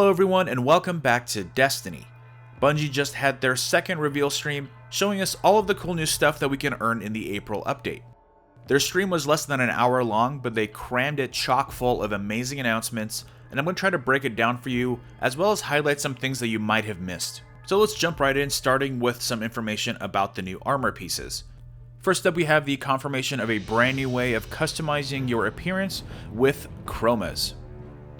Hello everyone and welcome back to Destiny. Bungie just had their second reveal stream, showing us all of the cool new stuff that we can earn in the April update. Their stream was less than an hour long, but they crammed it chock full of amazing announcements, and I'm going to try to break it down for you, as well as highlight some things that you might have missed. So let's jump right in, starting with some information about the new armor pieces. First up, we have the confirmation of a brand new way of customizing your appearance with Chromas.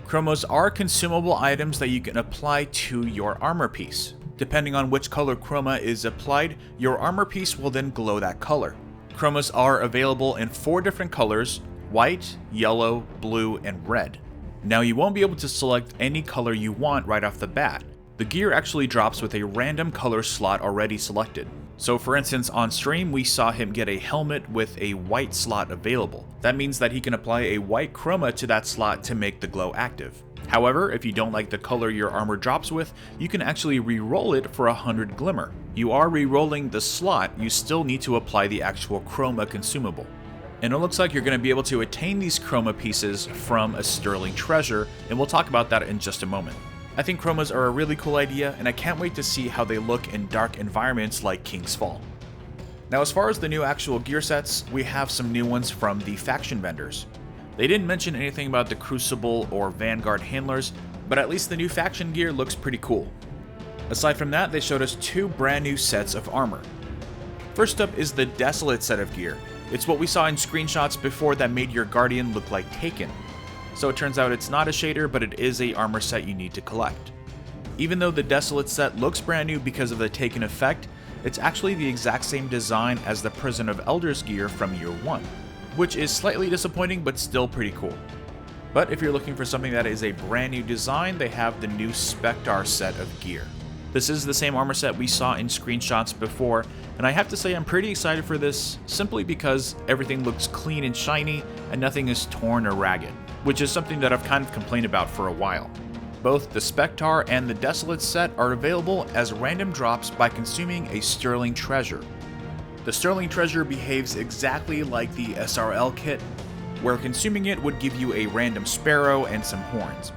Chromas are consumable items that you can apply to your armor piece. Depending on which color chroma is applied, your armor piece will then glow that color. Chromas are available in 4 different colors: white, yellow, blue, and red. Now you won't be able to select any color you want right off the bat. The gear actually drops with a random color slot already selected. So for instance, on stream we saw him get a helmet with a white slot available. That means that he can apply a white chroma to that slot to make the glow active. However, if you don't like the color your armor drops with, you can actually re-roll it for 100 glimmer. You are re-rolling the slot, you still need to apply the actual chroma consumable. And it looks like you're going to be able to attain these chroma pieces from a sterling treasure, and we'll talk about that in just a moment. I think chromas are a really cool idea, and I can't wait to see how they look in dark environments like King's Fall. Now, as far as the new actual gear sets, we have some new ones from the faction vendors. They didn't mention anything about the Crucible or Vanguard handlers, but at least the new faction gear looks pretty cool. Aside from that, they showed us 2 brand new sets of armor. First up is the Desolate set of gear. It's what we saw in screenshots before that made your Guardian look like Taken. So it turns out it's not a shader, but it is a armor set you need to collect. Even though the Desolate set looks brand new because of the Taken effect, it's actually the exact same design as the Prison of Elders gear from year 1, which is slightly disappointing but still pretty cool. But if you're looking for something that is a brand new design, they have the new Spectre set of gear. This is the same armor set we saw in screenshots before, and I have to say I'm pretty excited for this simply because everything looks clean and shiny and nothing is torn or ragged, which is something that I've kind of complained about for a while. Both the Spectre and the Desolate set are available as random drops by consuming a Sterling Treasure. The Sterling Treasure behaves exactly like the SRL kit, where consuming it would give you a random sparrow and some horns.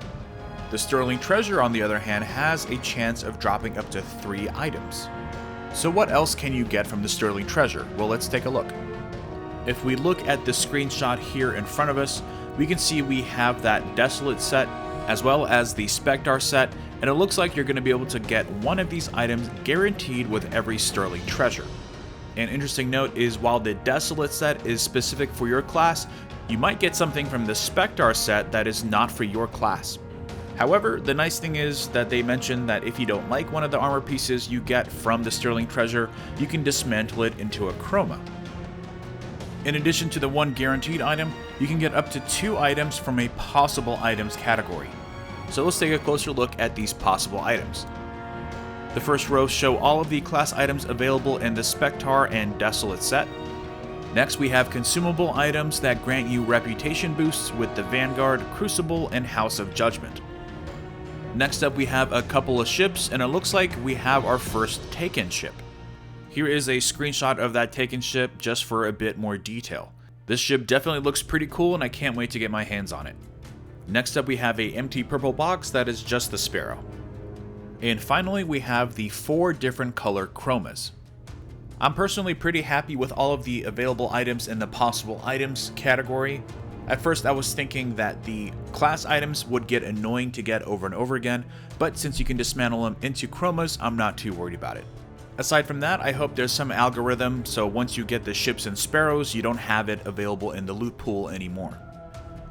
The Sterling Treasure, on the other hand, has a chance of dropping up to 3 items. So what else can you get from the Sterling Treasure? Well, let's take a look. If we look at the screenshot here in front of us, we can see we have that Desolate set as well as the Spectre set, and it looks like you're going to be able to get one of these items guaranteed with every Sterling Treasure. An interesting note is while the Desolate set is specific for your class, you might get something from the Spectre set that is not for your class. However, the nice thing is that they mention that if you don't like one of the armor pieces you get from the Sterling Treasure, you can dismantle it into a chroma. In addition to the 1 guaranteed item, you can get up to 2 items from a possible items category. So let's take a closer look at these possible items. The first row show all of the class items available in the Spectre and Desolate set. Next, we have consumable items that grant you reputation boosts with the Vanguard, Crucible, and House of Judgment. Next up, we have a couple of ships, and it looks like we have our first Taken ship. Here is a screenshot of that Taken ship just for a bit more detail. This ship definitely looks pretty cool and I can't wait to get my hands on it. Next up we have a empty purple box that is just the Sparrow. And finally we have the 4 different color chromas. I'm personally pretty happy with all of the available items in the possible items category. At first I was thinking that the class items would get annoying to get over and over again, but since you can dismantle them into chromas, I'm not too worried about it. Aside from that, I hope there's some algorithm so once you get the ships and sparrows, you don't have it available in the loot pool anymore.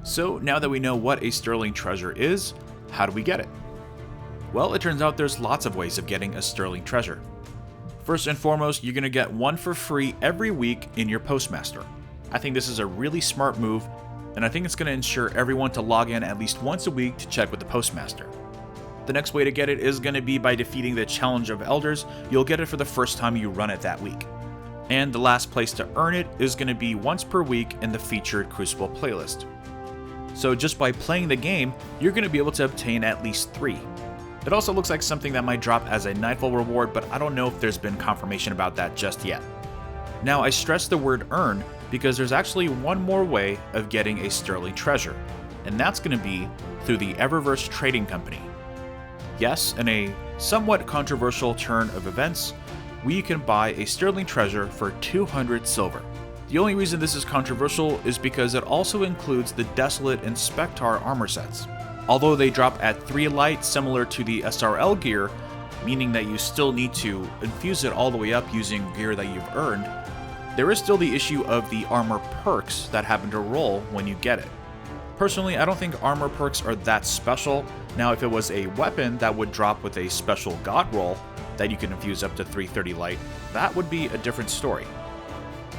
So now that we know what a Sterling Treasure is, how do we get it? Well, it turns out there's lots of ways of getting a Sterling Treasure. First and foremost, you're going to get 1 for free every week in your Postmaster. I think this is a really smart move, and I think it's going to ensure everyone to log in at least once a week to check with the Postmaster. The next way to get it is going to be by defeating the Challenge of Elders. You'll get it for the first time you run it that week. And the last place to earn it is going to be once per week in the featured Crucible playlist. So just by playing the game, you're going to be able to obtain at least 3. It also looks like something that might drop as a Nightfall reward, but I don't know if there's been confirmation about that just yet. Now I stress the word earn because there's actually one more way of getting a Sterling Treasure, and that's going to be through the Eververse Trading Company. Yes, in a somewhat controversial turn of events, we can buy a sterling treasure for 200 silver. The only reason this is controversial is because it also includes the Desolate and Spectar armor sets. Although they drop at 3 light similar to the SRL gear, meaning that you still need to infuse it all the way up using gear that you've earned, there is still the issue of the armor perks that happen to roll when you get it. Personally, I don't think armor perks are that special. Now, if it was a weapon that would drop with a special god roll that you can infuse up to 330 light, that would be a different story.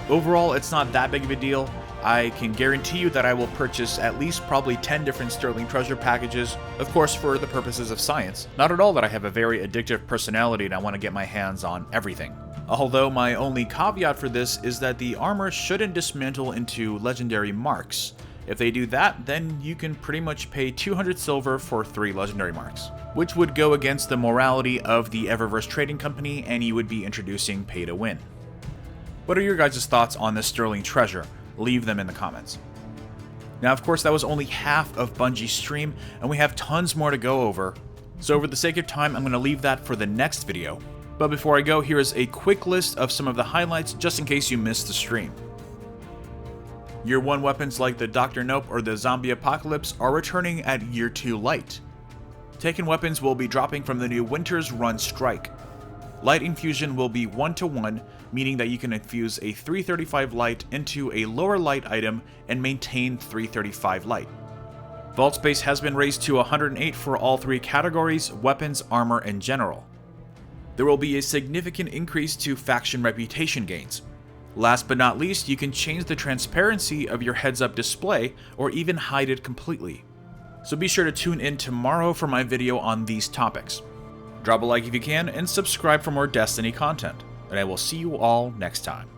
Overall, it's not that big of a deal. I can guarantee you that I will purchase at least probably 10 different sterling treasure packages, of course for the purposes of science. Not at all that I have a very addictive personality and I want to get my hands on everything. Although my only caveat for this is that the armor shouldn't dismantle into legendary marks. If they do that, then you can pretty much pay 200 silver for 3 legendary marks, which would go against the morality of the Eververse Trading Company and you would be introducing pay to win. What are your guys' thoughts on this sterling treasure? Leave them in the comments. Now, of course, that was only half of Bungie's stream, and we have tons more to go over. So for the sake of time, I'm going to leave that for the next video. But before I go, here is a quick list of some of the highlights, just in case you missed the stream. Year 1 weapons like the Dr. Nope or the Zombie Apocalypse are returning at Year 2 Light. Taken weapons will be dropping from the new Winter's Run Strike. Light infusion will be 1-to-1, meaning that you can infuse a 335 light into a lower light item and maintain 335 light. Vault space has been raised to 108 for all 3 categories: weapons, armor, and general. There will be a significant increase to faction reputation gains. Last but not least, you can change the transparency of your heads-up display or even hide it completely. So be sure to tune in tomorrow for my video on these topics. Drop a like if you can, and subscribe for more Destiny content. And I will see you all next time.